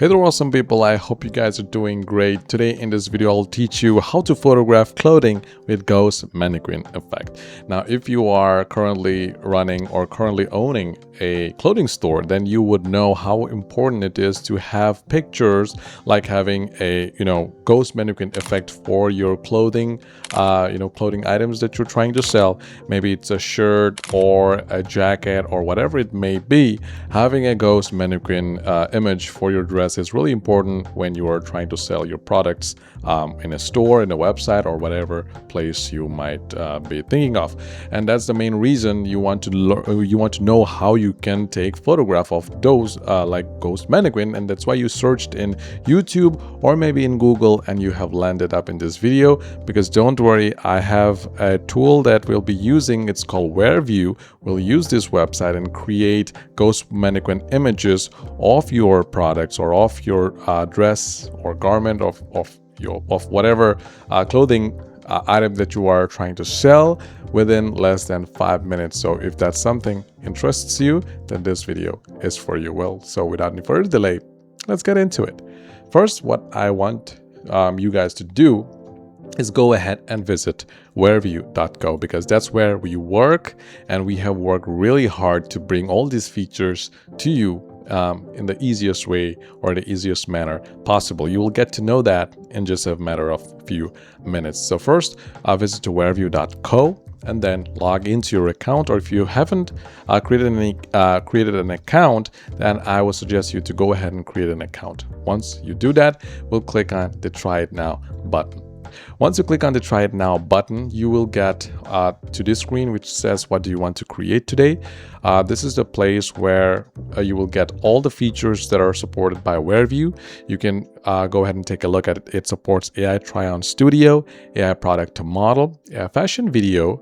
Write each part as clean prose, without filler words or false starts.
Hey there, awesome people. I hope you guys are doing great. Today in this video, I'll teach you how to photograph clothing with Ghost Mannequin effect. Now, if you are currently running or currently owning a clothing store, then you would know how important it is to have pictures like having a, Ghost Mannequin effect for your clothing, clothing items that you're trying to sell. Maybe it's a shirt or a jacket or whatever it may be. Having a Ghost Mannequin image for your dress is really important when you are trying to sell your products in a store, in a website, or whatever place you might be thinking of. And that's the main reason you want to know how you can take photograph of those like Ghost Mannequin, and that's why you searched in YouTube or maybe in Google and you have landed up in this video. Because don't worry, I have a tool that we'll be using. It's called Wearview. We'll use this website and create Ghost Mannequin images of your products or of your dress or garment of whatever clothing item that you are trying to sell within less than 5 minutes. So if that's something interests you, then this video is for you. Well, so without any further delay, let's get into it. First, what I want you guys to do is go ahead and visit wearview.co, because that's where we work, and we have worked really hard to bring all these features to you in the easiest way or the easiest manner possible. You will get to know that in just a matter of a few minutes. So first, visit to wearview.co and then log into your account. Or if you haven't created an account, then I would suggest you to go ahead and create an account. Once you do that, we'll click on the Try It Now button. Once you click on the Try It Now button, you will get to this screen which says, what do you want to create today? This is the place where you will get all the features that are supported by Wearview. You can go ahead and take a look at it. It supports AI Try-On Studio, AI Product to Model, AI Fashion Video,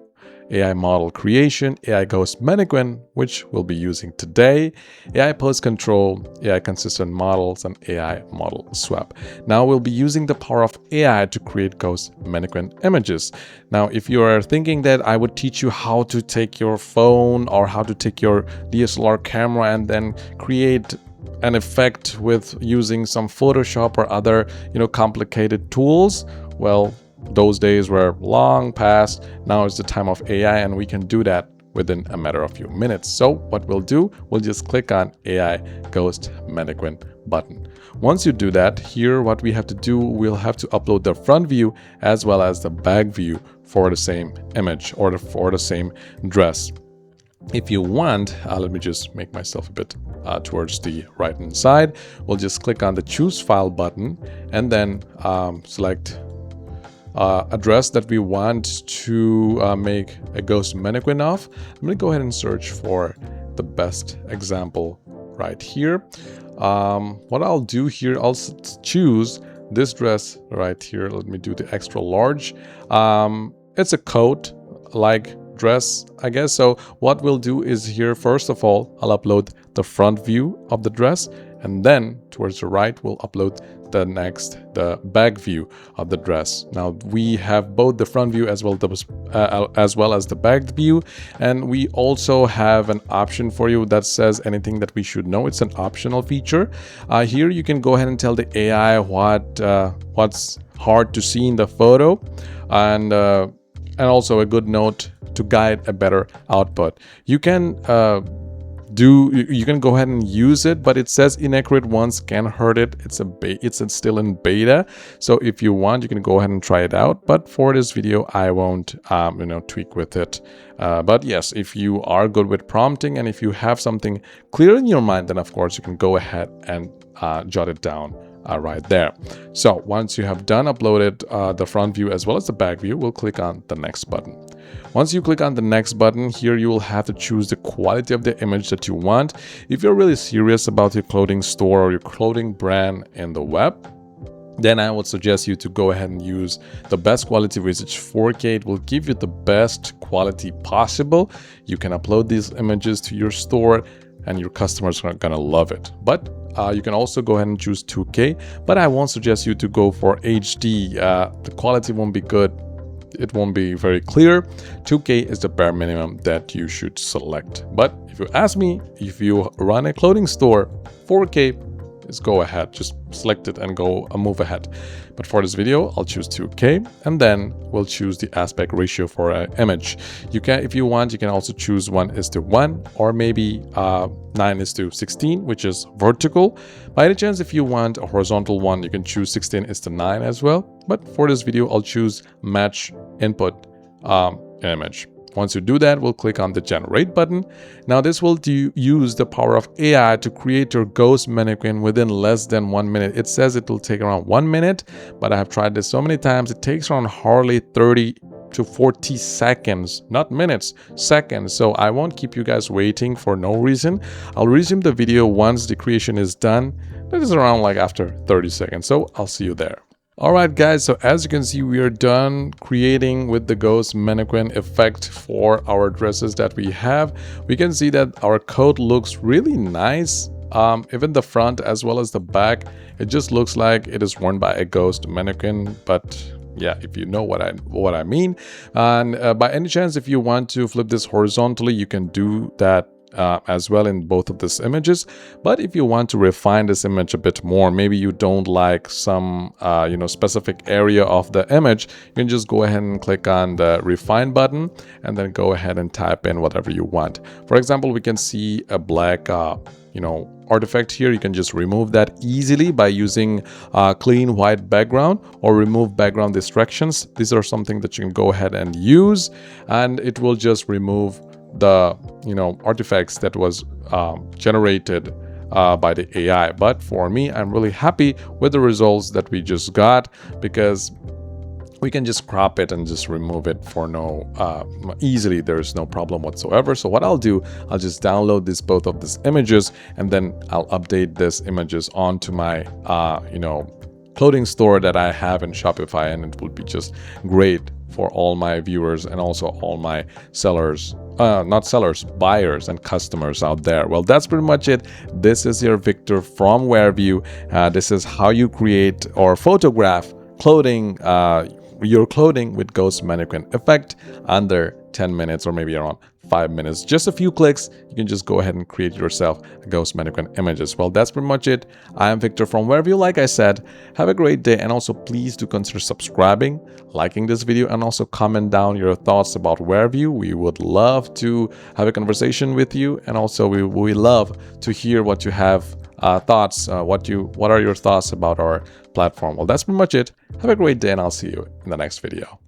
AI Model Creation, AI Ghost Mannequin, which we'll be using today, AI Post Control, AI Consistent Models, and AI Model Swap. Now we'll be using the power of AI to create Ghost Mannequin images. Now, if you are thinking that I would teach you how to take your phone or how to take your DSLR camera and then create an effect with using some Photoshop or other, complicated tools, well, those days were long past. Now is the time of AI, and we can do that within a matter of few minutes. So what we'll do, we'll just click on AI Ghost Mannequin button. Once you do that, here what we have to do, we'll have to upload the front view as well as the back view for the same image or for the same dress. If you want, let me just make myself a bit towards the right hand side. We'll just click on the Choose File button and then select address that we want to make a Ghost Mannequin of. I'm going to go ahead and search for the best example right here. What I'll do here, I'll choose this dress right here. Let me do the extra large. It's a coat like dress, I guess. So what we'll do is here, first of all, I'll upload the front view of the dress, and then towards the right, we'll upload the back view of the dress. Now we have both the front view as well as the back view, and we also have an option for you that says anything that we should know. It's an optional feature. Here you can go ahead and tell the AI what's hard to see in the photo, and also a good note to guide a better output. You can go ahead and use it, but it says inaccurate ones can hurt it. It's still in beta, so if you want, you can go ahead and try it out. But for this video, I won't tweak with it. But yes, if you are good with prompting and if you have something clear in your mind, then of course you can go ahead and jot it down right there. So once you have done uploaded the front view as well as the back view, we'll click on the next button. Once you click on the next button, here you will have to choose the quality of the image that you want. If you're really serious about your clothing store or your clothing brand in the web, then I would suggest you to go ahead and use the best quality, which is 4K. It will give you the best quality possible. You can upload these images to your store and your customers are gonna love it. But you can also go ahead and choose 2K, but I won't suggest you to go for HD. The quality won't be good. It won't be very clear. 2K is the bare minimum that you should select. But if you ask me, if you run a clothing store, 4K is go ahead, just select it and go move ahead. But for this video, I'll choose 2K, and then we'll choose the aspect ratio for an image. You can, if you want, you can also choose 1:1 or maybe 9:16, which is vertical. By any chance, if you want a horizontal one, you can choose 16:9 as well. But for this video, I'll choose match input image. Once you do that, we'll click on the generate button. Now this will use the power of AI to create your ghost mannequin within less than 1 minute. It says it will take around 1 minute, but I have tried this so many times. It takes around hardly 30 to 40 seconds, not minutes, seconds. So I won't keep you guys waiting for no reason. I'll resume the video once the creation is done. That is around like after 30 seconds. So I'll see you there. Alright guys, so as you can see, we are done creating with the ghost mannequin effect for our dresses that we have. We can see that our coat looks really nice. Even the front as well as the back, it just looks like it is worn by a ghost mannequin, but yeah, if you know what I mean. And by any chance, if you want to flip this horizontally, you can do that as well in both of these images. But if you want to refine this image a bit more, maybe you don't like some specific area of the image, you can just go ahead and click on the refine button and then go ahead and type in whatever you want. For example, we can see a black artifact here. You can just remove that easily by using clean white background or remove background distractions. These are something that you can go ahead and use, and it will just remove the artifacts that was generated by the AI. But for me, I'm really happy with the results that we just got, because we can just crop it and just remove it for easily. There's no problem whatsoever. So what I'll do, I'll just download both of these images, and then I'll update these images onto my clothing store that I have in Shopify, and it will be just great for all my viewers and also all my sellers, buyers and customers out there. Well, that's pretty much it. This is your Victor from Wearview. This is how you create or photograph clothing, your clothing with ghost mannequin effect under 10 minutes or maybe around 5 minutes. Just a few clicks, you can just go ahead and create yourself a ghost mannequin images. Well, that's pretty much it. I am Victor from Wearview. Like I said, have a great day, and also please do consider subscribing, liking this video, and also comment down your thoughts about Wearview. We would love to have a conversation with you, and also we love to hear what you have thoughts. What are your thoughts about our platform? Well, that's pretty much it. Have a great day, and I'll see you in the next video.